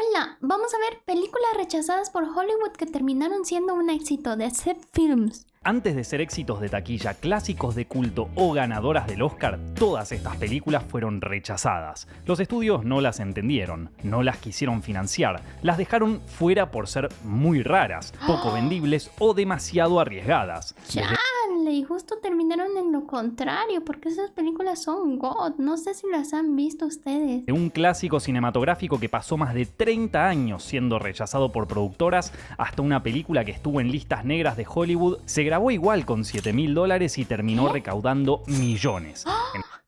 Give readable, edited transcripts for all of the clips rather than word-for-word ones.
Hola, vamos a ver películas rechazadas por Hollywood que terminaron siendo un éxito de Zep Films. Antes de ser éxitos de taquilla, clásicos de culto o ganadoras del Oscar, todas estas películas fueron rechazadas. Los estudios no las entendieron, no las quisieron financiar, las dejaron fuera por ser muy raras, poco vendibles o demasiado arriesgadas. Chale, y justo terminaron en lo contrario, porque esas películas son God. No sé si las han visto ustedes. De un clásico cinematográfico que pasó más de 30 años siendo rechazado por productoras, hasta una película que estuvo en listas negras de Hollywood, se grabó igual con $7.000 y terminó recaudando millones.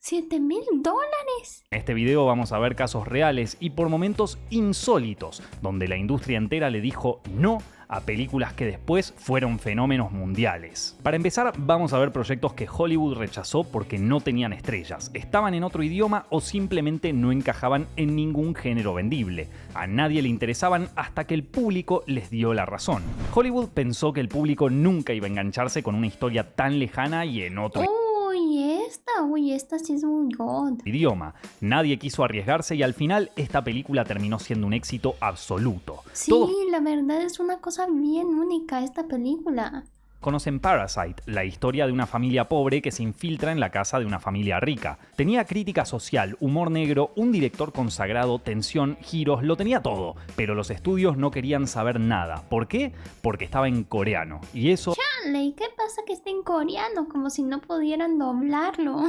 ¿$7.000? En este video vamos a ver casos reales y por momentos insólitos, donde la industria entera le dijo no a películas que después fueron fenómenos mundiales. Para empezar, vamos a ver proyectos que Hollywood rechazó porque no tenían estrellas, estaban en otro idioma o simplemente no encajaban en ningún género vendible. A nadie le interesaban hasta que el público les dio la razón. Hollywood pensó que el público nunca iba a engancharse con una historia tan lejana y en otro Esta sí es muy God. idioma. Nadie quiso arriesgarse y al final esta película terminó siendo un éxito absoluto. Sí, Todos la verdad es una cosa bien única esta película. conocen Parasite, la historia de una familia pobre que se infiltra en la casa de una familia rica. Tenía crítica social, humor negro, un director consagrado, tensión, giros, lo tenía todo. Pero los estudios no querían saber nada. ¿Por qué? Porque estaba en coreano. Y eso ¿Y qué pasa que esté en coreano? Como si no pudieran doblarlo.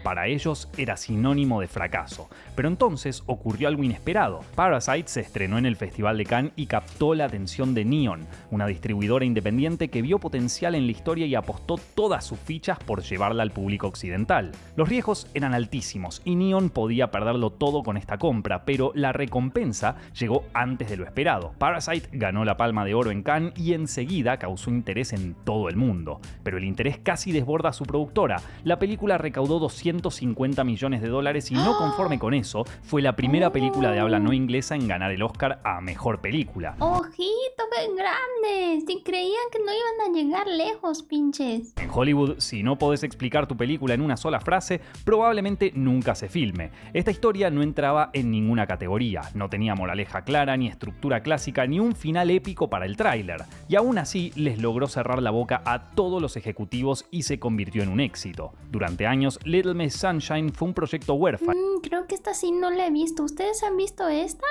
para ellos era sinónimo de fracaso. Pero entonces ocurrió algo inesperado. Parasite se estrenó en el Festival de Cannes y captó la atención de Neon, una distribuidora independiente que vio potencial en la historia y apostó todas sus fichas por llevarla al público occidental. Los riesgos eran altísimos y Neon podía perderlo todo con esta compra, pero la recompensa llegó antes de lo esperado. Parasite ganó la Palma de Oro en Cannes y enseguida causó interés en todo el mundo. Pero el interés casi desborda a su productora. La película recaudó $250 millones y no conforme con eso, fue la primera película de habla no inglesa en ganar el Oscar a Mejor Película. ¡Ojito, qué grandes! Si creían que no iban a llegar lejos, pinches. En Hollywood, si no podés explicar tu película en una sola frase, probablemente nunca se filme. Esta historia no entraba en ninguna categoría, no tenía moraleja clara, ni estructura clásica, ni un final épico para el tráiler. Y aún así, les logró cerrar la boca a todos los ejecutivos y se convirtió en un éxito. Durante años, Little Miss Sunshine fue un proyecto huérfano. Creo que esta sí no la he visto. ¿Ustedes han visto esta?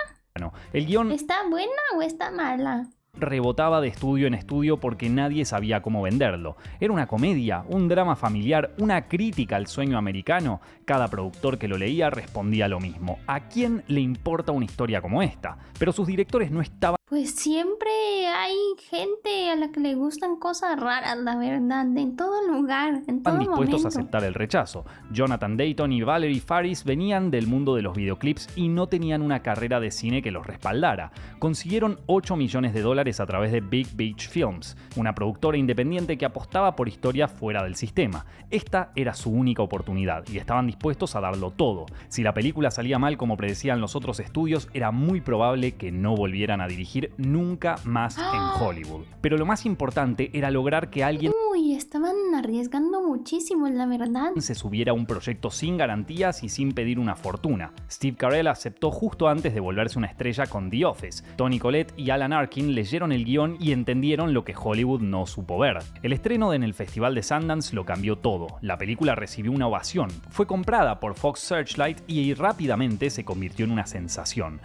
El guión ¿Está buena o está mala? rebotaba de estudio en estudio porque nadie sabía cómo venderlo. Era una comedia, un drama familiar, una crítica al sueño americano. Cada productor que lo leía respondía lo mismo. ¿A quién le importa una historia como esta? Pero sus directores no estaban Pues siempre hay gente a la que le gustan cosas raras, la verdad, en todo lugar, en todo dispuestos momento. a aceptar el rechazo. Jonathan Dayton y Valerie Faris venían del mundo de los videoclips y no tenían una carrera de cine que los respaldara. Consiguieron $8 millones a través de Big Beach Films, una productora independiente que apostaba por historias fuera del sistema. Esta era su única oportunidad y estaban dispuestos a darlo todo. Si la película salía mal como predecían los otros estudios, era muy probable que no volvieran a dirigir nunca más en Hollywood. Pero lo más importante era lograr que alguien Estaban arriesgando muchísimo, la verdad. se subiera a un proyecto sin garantías y sin pedir una fortuna. Steve Carell aceptó justo antes de volverse una estrella con The Office. Toni Collette y Alan Arkin leyeron el guión y entendieron lo que Hollywood no supo ver. El estreno en el Festival de Sundance lo cambió todo. La película recibió una ovación. Fue comprada por Fox Searchlight y rápidamente se convirtió en una sensación.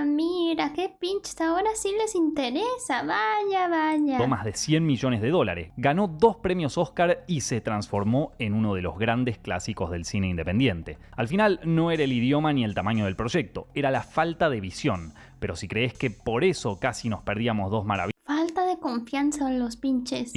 Mira, qué pinches, ahora sí les interesa, vaya. Más de $100 millones. Ganó 2 premios Oscar y se transformó en uno de los grandes clásicos del cine independiente. Al final no era el idioma ni el tamaño del proyecto, era la falta de visión. Pero si crees que por eso casi nos perdíamos dos maravillas, Falta de confianza en los pinches.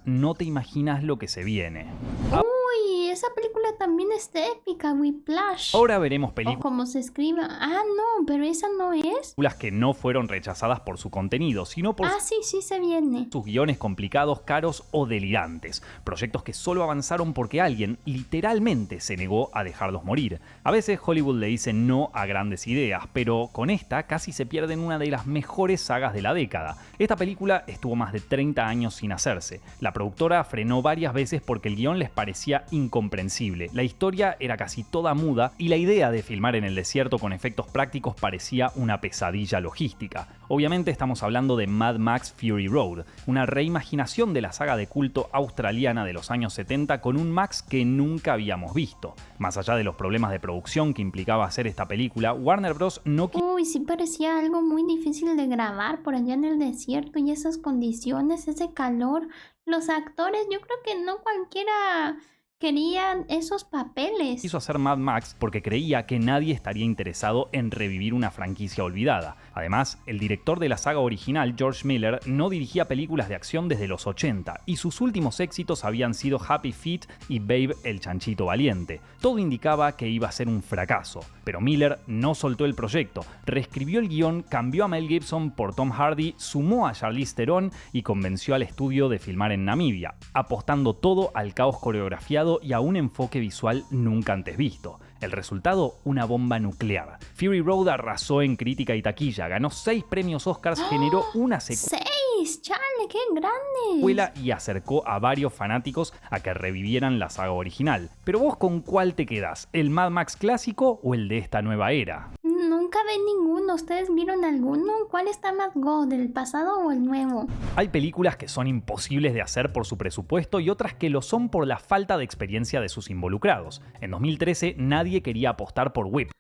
no te imaginas lo que se viene. Uy, esa película también está épica, Whiplash. Ahora veremos O películas como se escriba. No, pero esa no es. que no fueron rechazadas por su contenido, sino por Sí se viene. sus guiones complicados, caros o delirantes. Proyectos que solo avanzaron porque alguien literalmente se negó a dejarlos morir. A veces Hollywood le dice no a grandes ideas, pero con esta casi se pierde en una de las mejores sagas de la década. Esta película estuvo más de 30 años sin hacerse. La productora frenó varias veces porque el guión les parecía incompetente incomprensible. La historia era casi toda muda y la idea de filmar en el desierto con efectos prácticos parecía una pesadilla logística. Obviamente estamos hablando de Mad Max Fury Road, una reimaginación de la saga de culto australiana de los años 70 con un Max que nunca habíamos visto. Más allá de los problemas de producción que implicaba hacer esta película, Warner Bros. No quiso... Uy, sí parecía algo muy difícil de grabar por allá en el desierto y esas condiciones, ese calor. Los actores, yo creo que no cualquiera quería esos papeles. Quiso hacer Mad Max porque creía que nadie estaría interesado en revivir una franquicia olvidada. Además, el director de la saga original, George Miller, no dirigía películas de acción desde los 80 y sus últimos éxitos habían sido Happy Feet y Babe el chanchito valiente. Todo indicaba que iba a ser un fracaso, pero Miller no soltó el proyecto, reescribió el guión, cambió a Mel Gibson por Tom Hardy, sumó a Charlize Theron y convenció al estudio de filmar en Namibia, apostando todo al caos coreografiado y a un enfoque visual nunca antes visto. El resultado, una bomba nuclear. Fury Road arrasó en crítica y taquilla, ganó 6 premios Oscars, generó una secuela ¡6! ¡Chale, qué grande! Y acercó a varios fanáticos a que revivieran la saga original. Pero vos, ¿con cuál te quedás? ¿El Mad Max clásico o el de esta nueva era? Nunca vi ninguno. ¿Ustedes vieron alguno? ¿Cuál está más god, el pasado o el nuevo? Hay películas que son imposibles de hacer por su presupuesto y otras que lo son por la falta de experiencia de sus involucrados. En 2013 nadie quería apostar por Whip.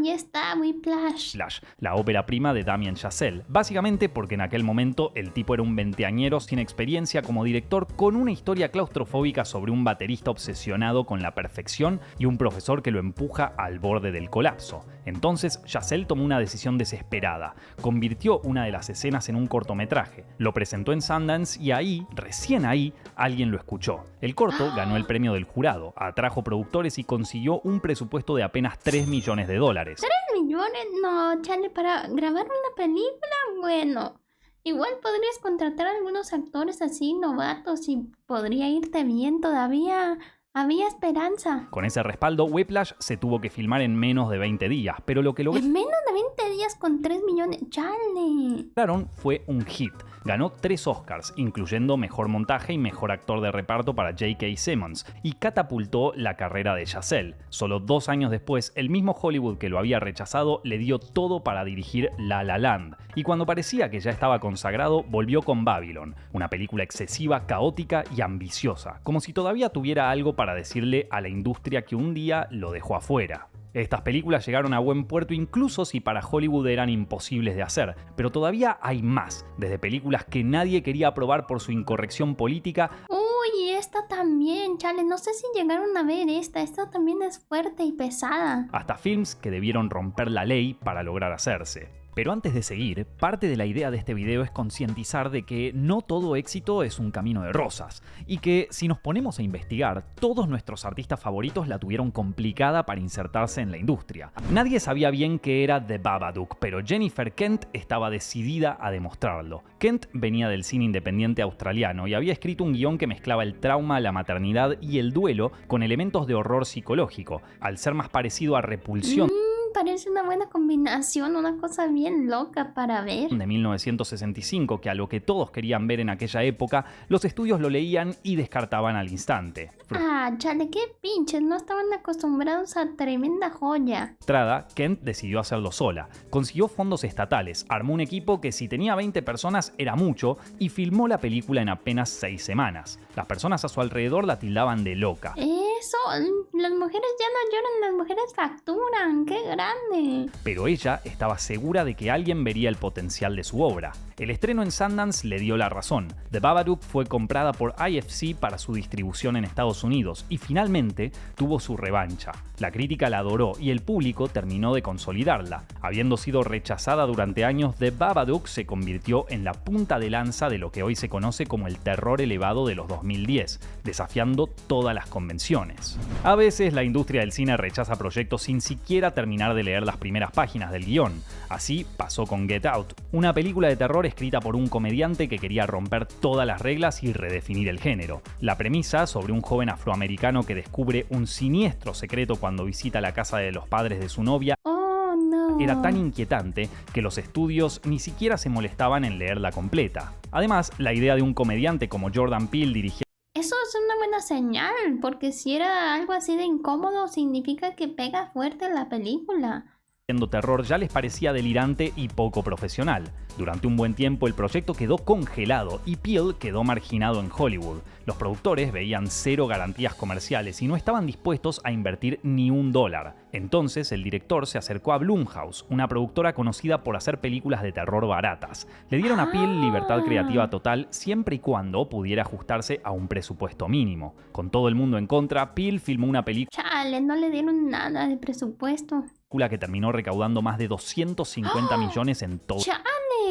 Ya está, Whiplash. La ópera prima de Damien Chazelle, básicamente porque en aquel momento el tipo era un veinteañero sin experiencia como director con una historia claustrofóbica sobre un baterista obsesionado con la perfección y un profesor que lo empuja al borde del colapso. Entonces Chazelle tomó una decisión desesperada, convirtió una de las escenas en un cortometraje, lo presentó en Sundance y ahí, recién ahí, alguien lo escuchó. El corto ganó el premio del jurado, atrajo productores y consiguió un presupuesto de apenas $3 millones. ¿3 millones? No, chale, para grabar una película, bueno. Igual podrías contratar a algunos actores así novatos y podría irte bien todavía. Había esperanza. Con ese respaldo, Whiplash se tuvo que filmar en menos de 20 días, pero lo que ¿En menos de 20 días con 3 millones? ¡Chale! Fue un hit. Ganó 3 Oscars, incluyendo Mejor Montaje y Mejor Actor de Reparto para J.K. Simmons, y catapultó la carrera de Chazelle. Solo 2 años después, el mismo Hollywood que lo había rechazado le dio todo para dirigir La La Land, y cuando parecía que ya estaba consagrado, volvió con Babylon, una película excesiva, caótica y ambiciosa, como si todavía tuviera algo para decirle a la industria que un día lo dejó afuera. Estas películas llegaron a buen puerto incluso si para Hollywood eran imposibles de hacer, pero todavía hay más, desde películas que nadie quería aprobar por su incorrección política. Uy, esta también, chale, no sé si llegaron a ver esta también es fuerte y pesada. Hasta films que debieron romper la ley para lograr hacerse. Pero antes de seguir, parte de la idea de este video es concientizar de que no todo éxito es un camino de rosas, y que si nos ponemos a investigar, todos nuestros artistas favoritos la tuvieron complicada para insertarse en la industria. Nadie sabía bien qué era The Babadook, pero Jennifer Kent estaba decidida a demostrarlo. Kent venía del cine independiente australiano y había escrito un guión que mezclaba el trauma, la maternidad y el duelo con elementos de horror psicológico, al ser más parecido a Repulsión. Parece una buena combinación, una cosa bien loca para ver. De 1965, que a lo que todos querían ver en aquella época, los estudios lo leían y descartaban al instante. Chale, qué pinches, no estaban acostumbrados a tremenda joya. Frustrada, Kent decidió hacerlo sola. Consiguió fondos estatales, armó un equipo que si tenía 20 personas era mucho y filmó la película en apenas 6 semanas. Las personas a su alrededor la tildaban de loca. Eso, las mujeres ya no lloran, las mujeres facturan, qué grande. Pero ella estaba segura de que alguien vería el potencial de su obra. El estreno en Sundance le dio la razón. The Babadook fue comprada por IFC para su distribución en Estados Unidos y finalmente tuvo su revancha. La crítica la adoró y el público terminó de consolidarla. Habiendo sido rechazada durante años, The Babadook se convirtió en la punta de lanza de lo que hoy se conoce como el terror elevado de los 2010, desafiando todas las convenciones. A veces la industria del cine rechaza proyectos sin siquiera terminar de leer las primeras páginas del guión. Así pasó con Get Out, una película de terror escrita por un comediante que quería romper todas las reglas y redefinir el género. La premisa, sobre un joven afroamericano que descubre un siniestro secreto cuando visita la casa de los padres de su novia, era tan inquietante que los estudios ni siquiera se molestaban en leerla completa. Además, la idea de un comediante como Jordan Peele dirigiendo Eso es una buena señal, porque si era algo así de incómodo, significa que pega fuerte la película. Haciendo terror ya les parecía delirante y poco profesional. Durante un buen tiempo el proyecto quedó congelado y Peele quedó marginado en Hollywood. Los productores veían cero garantías comerciales y no estaban dispuestos a invertir ni $1. Entonces el director se acercó a Blumhouse, una productora conocida por hacer películas de terror baratas. Le dieron a Peele libertad creativa total siempre y cuando pudiera ajustarse a un presupuesto mínimo. Con todo el mundo en contra, Peele filmó una película Chale, no le dieron nada de presupuesto. que terminó recaudando más de 250 millones en todo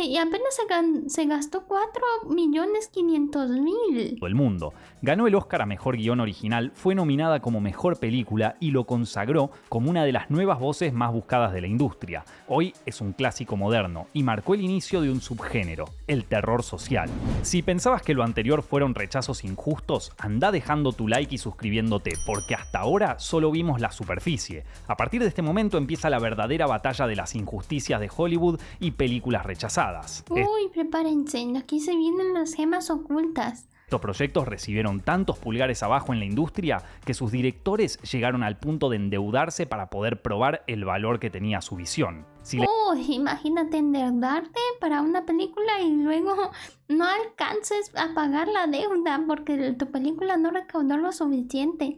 Y apenas se gastó 4.500.000. el mundo. Ganó el Oscar a Mejor Guión Original, fue nominada como Mejor Película y lo consagró como una de las nuevas voces más buscadas de la industria. Hoy es un clásico moderno y marcó el inicio de un subgénero, el terror social. Si pensabas que lo anterior fueron rechazos injustos, anda dejando tu like y suscribiéndote, porque hasta ahora solo vimos la superficie. A partir de este momento empieza la verdadera batalla de las injusticias de Hollywood y películas rechazadas. Uy, prepárense, aquí se vienen las gemas ocultas. Estos proyectos recibieron tantos pulgares abajo en la industria que sus directores llegaron al punto de endeudarse para poder probar el valor que tenía su visión. Uy, imagínate endeudarte para una película y luego no alcances a pagar la deuda porque tu película no recaudó lo suficiente.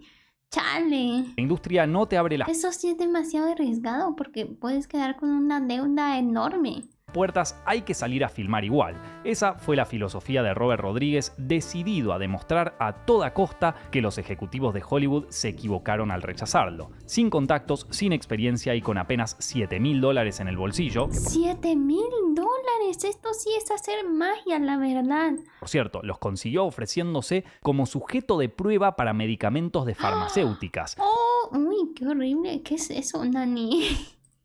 Chale. La industria no te abre las Eso sí es demasiado arriesgado porque puedes quedar con una deuda enorme. puertas, hay que salir a filmar igual. Esa fue la filosofía de Robert Rodríguez, decidido a demostrar a toda costa que los ejecutivos de Hollywood se equivocaron al rechazarlo. Sin contactos, sin experiencia y con apenas $7.000 en el bolsillo. $7.000, esto sí es hacer magia, la verdad. Por cierto, los consiguió ofreciéndose como sujeto de prueba para medicamentos de farmacéuticas. Uy, qué horrible, ¿qué es eso, Nani?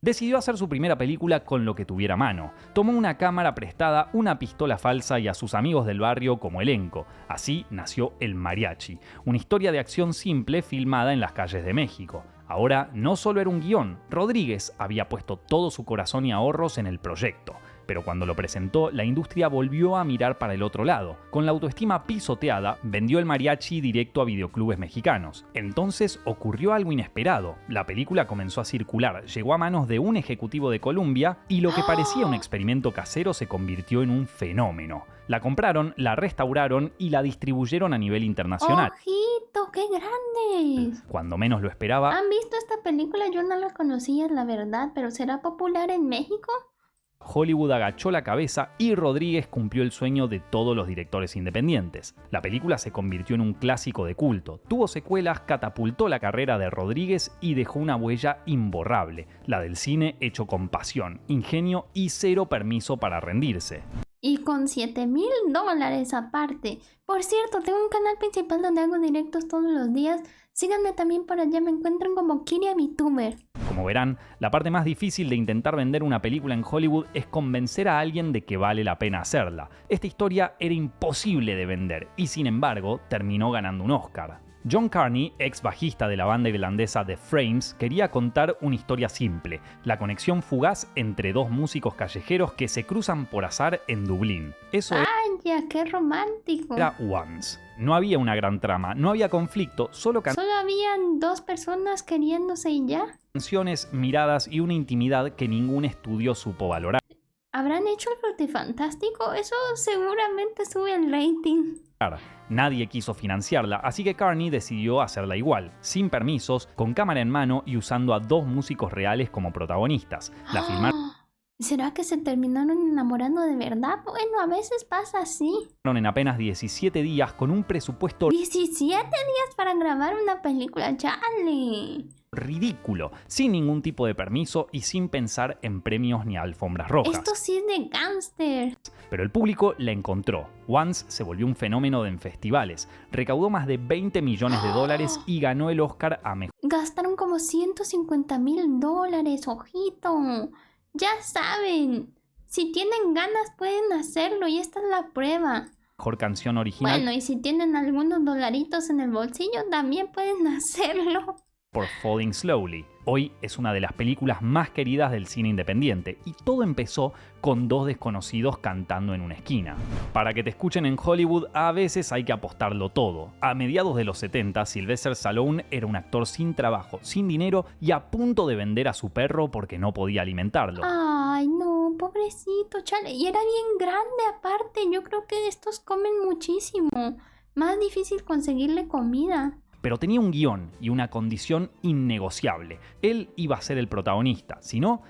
Decidió hacer su primera película con lo que tuviera a mano. Tomó una cámara prestada, una pistola falsa y a sus amigos del barrio como elenco. Así nació El Mariachi, una historia de acción simple filmada en las calles de México. Ahora no solo era un guión, Rodríguez había puesto todo su corazón y ahorros en el proyecto. Pero cuando lo presentó, la industria volvió a mirar para el otro lado. Con la autoestima pisoteada, vendió El Mariachi directo a videoclubes mexicanos. Entonces ocurrió algo inesperado. La película comenzó a circular, llegó a manos de un ejecutivo de Columbia y lo que parecía un experimento casero se convirtió en un fenómeno. La compraron, la restauraron y la distribuyeron a nivel internacional. ¡Ojito, qué grandes! Cuando menos lo esperaba, ¿Han visto esta película? Yo no la conocía, la verdad, pero ¿será popular en México? Hollywood agachó la cabeza y Rodríguez cumplió el sueño de todos los directores independientes. La película se convirtió en un clásico de culto, tuvo secuelas, catapultó la carrera de Rodríguez y dejó una huella imborrable, la del cine hecho con pasión, ingenio y cero permiso para rendirse. Y con $7.000 aparte. Por cierto, tengo un canal principal donde hago directos todos los días. Síganme también por allá, me encuentran como Kiria VTuber. Como verán, la parte más difícil de intentar vender una película en Hollywood es convencer a alguien de que vale la pena hacerla. Esta historia era imposible de vender y sin embargo terminó ganando un Oscar. John Carney, ex bajista de la banda irlandesa The Frames, quería contar una historia simple, la conexión fugaz entre dos músicos callejeros que se cruzan por azar en Dublín. Eso ¡Vaya, qué romántico! era Once. No había una gran trama, no había conflicto, solo ¿Solo habían dos personas queriéndose y ya? canciones, miradas y una intimidad que ningún estudio supo valorar. ¿Habrán hecho el Frutifantástico? Eso seguramente sube el rating. Nadie quiso financiarla, así que Carney decidió hacerla igual, sin permisos, con cámara en mano y usando a dos músicos reales como protagonistas. La filmaron ¿Será que se terminaron enamorando de verdad? Bueno, a veces pasa así. en apenas 17 días con un presupuesto 17 días para grabar una película, chale. ridículo, sin ningún tipo de permiso y sin pensar en premios ni alfombras rojas. Esto sí es de gángster. Pero el público la encontró. Once se volvió un fenómeno en festivales, recaudó más de $20 millones y ganó el Oscar a Gastaron como $150.000, ojito. Ya saben, si tienen ganas pueden hacerlo y esta es la prueba. mejor canción original. Bueno, y si tienen algunos dolaritos en el bolsillo también pueden hacerlo. por Falling Slowly. Hoy es una de las películas más queridas del cine independiente y todo empezó con dos desconocidos cantando en una esquina. Para que te escuchen en Hollywood a veces hay que apostarlo todo. A mediados de los 70, Sylvester Stallone era un actor sin trabajo, sin dinero y a punto de vender a su perro porque no podía alimentarlo. Ay, no, pobrecito, chale. Y era bien grande aparte. Yo creo que estos comen muchísimo. Más difícil conseguirle comida. Pero tenía un guión y una condición innegociable. Él iba a ser el protagonista, si no,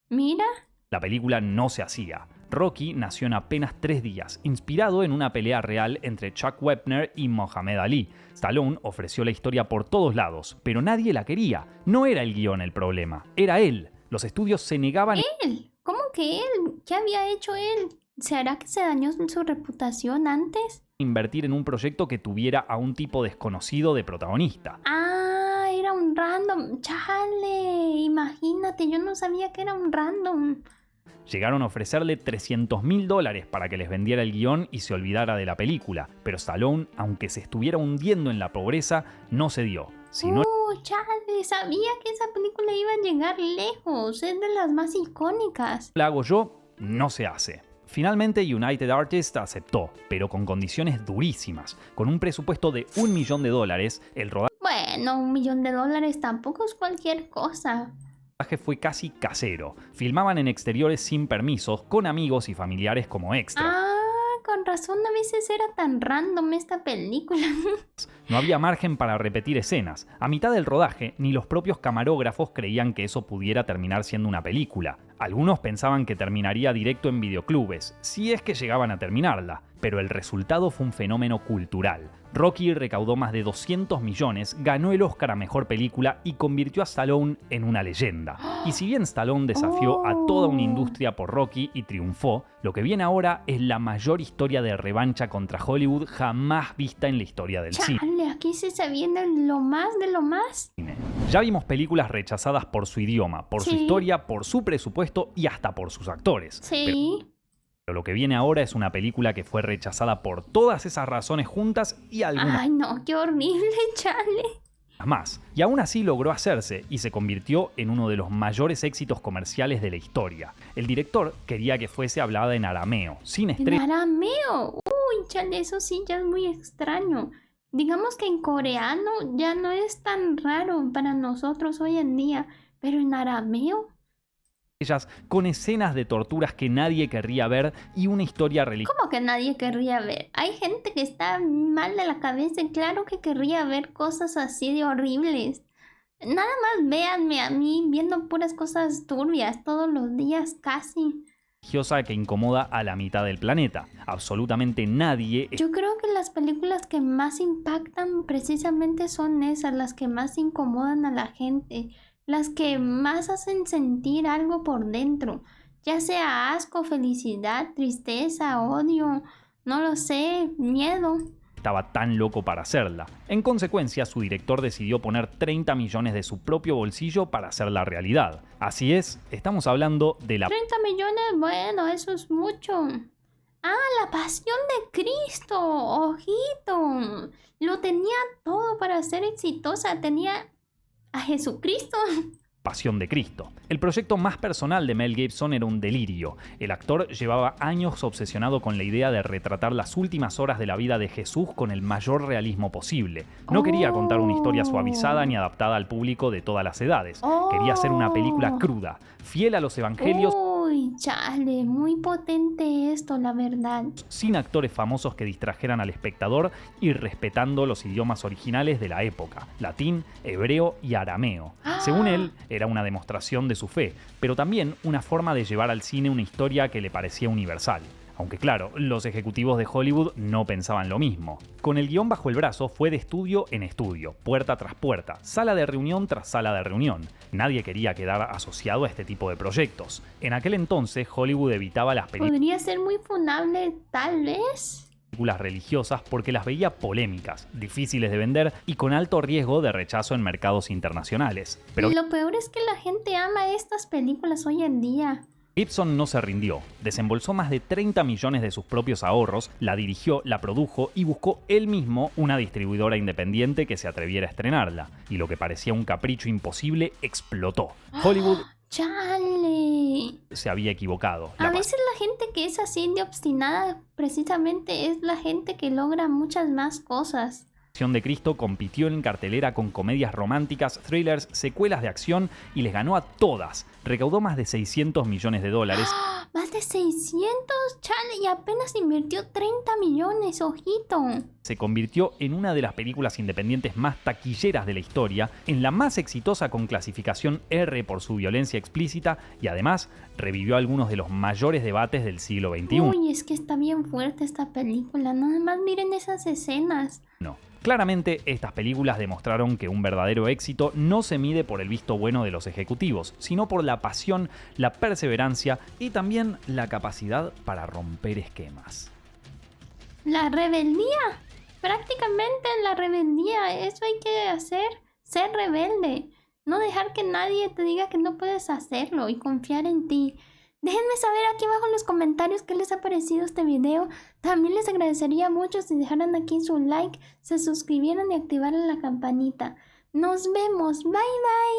Mira. la película no se hacía. Rocky nació en apenas 3 días, inspirado en una pelea real entre Chuck Wepner y Muhammad Ali. Stallone ofreció la historia por todos lados, pero nadie la quería. No era el guión el problema, era él. Los estudios se negaban. ¿Él? ¿Cómo que él? ¿Qué había hecho él? ¿Será que se dañó su reputación antes? Invertir en un proyecto que tuviera a un tipo desconocido de protagonista. Ah, era un random. Chale, imagínate, yo no sabía que era un random. Llegaron a ofrecerle $300.000 para que les vendiera el guión y se olvidara de la película, pero Stallone, aunque se estuviera hundiendo en la pobreza, no cedió. Si no Chale, sabía que esa película iba a llegar lejos, es de las más icónicas. la hago yo, no se hace. Finalmente United Artists aceptó, pero con condiciones durísimas. Con un presupuesto de $1 millón, el Bueno, $1 millón tampoco es cualquier cosa. rodaje fue casi casero. Filmaban en exteriores sin permisos, con amigos y familiares como extra. Con razón a veces era tan random esta película. No había margen para repetir escenas. A mitad del rodaje, ni los propios camarógrafos creían que eso pudiera terminar siendo una película. Algunos pensaban que terminaría directo en videoclubes, si es que llegaban a terminarla, pero el resultado fue un fenómeno cultural. Rocky recaudó más de 200 millones, ganó el Oscar a Mejor Película y convirtió a Stallone en una leyenda. Y si bien Stallone desafió a toda una industria por Rocky y triunfó, lo que viene ahora es la mayor historia de revancha contra Hollywood jamás vista en la historia del cine. Chale, aquí sí se viene lo más de lo más. Ya vimos películas rechazadas por su idioma, por su Sí. historia, por su presupuesto y hasta por sus actores. Sí. Pero lo que viene ahora es una película que fue rechazada por todas esas razones juntas y algunas Ay, no, qué horrible, chale. más. Y aún así logró hacerse y se convirtió en uno de los mayores éxitos comerciales de la historia. El director quería que fuese hablada en arameo, sin En estrés arameo. Uy, chale, eso sí ya es muy extraño. Digamos que en coreano ya no es tan raro para nosotros hoy en día, pero en arameo. con escenas de torturas que nadie querría ver y una historia religiosa. ¿Cómo que nadie querría ver? Hay gente que está mal de la cabeza, claro que querría ver cosas así de horribles. Nada más véanme a mí viendo puras cosas turbias todos los días casi. Que incomoda a la mitad del planeta. Absolutamente nadie Yo creo que las películas que más impactan precisamente son esas, las que más incomodan a la gente, las que más hacen sentir algo por dentro, ya sea asco, felicidad, tristeza, odio, no lo sé, miedo. estaba tan loco para hacerla. En consecuencia, su director decidió poner 30 millones de su propio bolsillo para hacerla realidad. Así es, estamos hablando de la 30 millones, bueno, eso es mucho. La Pasión de Cristo, ojito. Lo tenía todo para ser exitosa, tenía a Jesucristo. Pasión de Cristo. El proyecto más personal de Mel Gibson era un delirio. El actor llevaba años obsesionado con la idea de retratar las últimas horas de la vida de Jesús con el mayor realismo posible. No quería contar una historia suavizada ni adaptada al público de todas las edades. Quería hacer una película cruda, fiel a los evangelios, Uy, chale, muy potente esto, la verdad. sin actores famosos que distrajeran al espectador y respetando los idiomas originales de la época, latín, hebreo y arameo. Según él, era una demostración de su fe, pero también una forma de llevar al cine una historia que le parecía universal. Aunque claro, los ejecutivos de Hollywood no pensaban lo mismo. Con el guión bajo el brazo fue de estudio en estudio, puerta tras puerta, sala de reunión tras sala de reunión. Nadie quería quedar asociado a este tipo de proyectos. En aquel entonces Hollywood evitaba las Podría ser muy funable, tal vez. películas religiosas porque las veía polémicas, difíciles de vender y con alto riesgo de rechazo en mercados internacionales. Pero Lo peor es que la gente ama estas películas hoy en día. Gibson no se rindió, desembolsó más de 30 millones de sus propios ahorros, la dirigió, la produjo y buscó él mismo una distribuidora independiente que se atreviera a estrenarla. Y lo que parecía un capricho imposible explotó. Hollywood ¡Chale! se había equivocado. A veces la gente que es así de obstinada precisamente es la gente que logra muchas más cosas. Pasión de Cristo compitió en cartelera con comedias románticas, thrillers, secuelas de acción y les ganó a todas. Recaudó más de 600 millones de dólares. ¡Ah! ¡Más de 600! ¡Chale! Y apenas invirtió 30 millones, ojito. Se convirtió en una de las películas independientes más taquilleras de la historia, en la más exitosa con clasificación R por su violencia explícita y además revivió algunos de los mayores debates del siglo XXI. Uy, es que está bien fuerte esta película. Nada más miren esas escenas. No. Claramente, estas películas demostraron que un verdadero éxito no se mide por el visto bueno de los ejecutivos, sino por la pasión, la perseverancia y también la capacidad para romper esquemas. La rebeldía. Prácticamente la rebeldía. Eso hay que hacer. Ser rebelde. No dejar que nadie te diga que no puedes hacerlo y confiar en ti. Déjenme saber aquí abajo en los comentarios qué les ha parecido este video. También les agradecería mucho si dejaran aquí su like, se suscribieran y activaran la campanita. Nos vemos. Bye bye.